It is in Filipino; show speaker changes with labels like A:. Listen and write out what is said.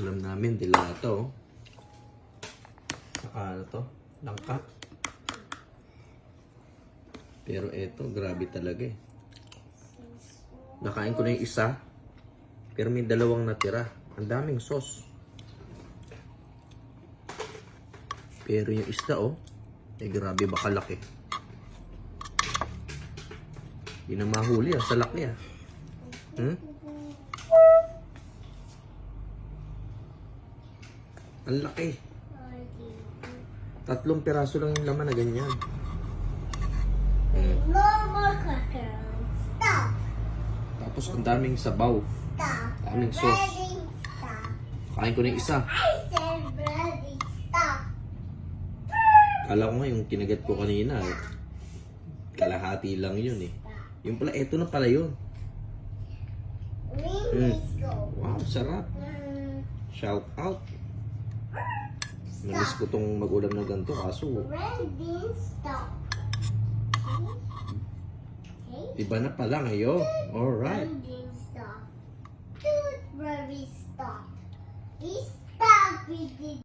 A: Ulam namin, dilata, oh. Saka ano to? Langka. Pero eto, grabe talaga eh. Nakain ko na yung isa. Pero may dalawang natira. Ang daming sauce. Pero yung isda, oh. Eh, grabe baka laki. Hindi na mahuli, ah. Sa laki, ah. Ang laki. 3 piraso lang yung laman na ganyan.
B: No more crackers. Stop.
A: Tapos ang daming sabaw.
B: Stop.
A: Daming sauce.
B: Breading, stop.
A: Kain ko na yung isa.
B: I said breading, stop.
A: Kala ko nga yung kinagat ko kanina. Eh. Kalahati lang yun eh. Yung pala, eto na pala yun.
B: Let's go.
A: Wow, sarap. Shout out. Namiss ko tong mag-ulam na ganito. Kaso,
B: Breading, stop. Okay.
A: iba na pala ngayon. Alright.
B: Breading, stop. Breading, stop. Stop.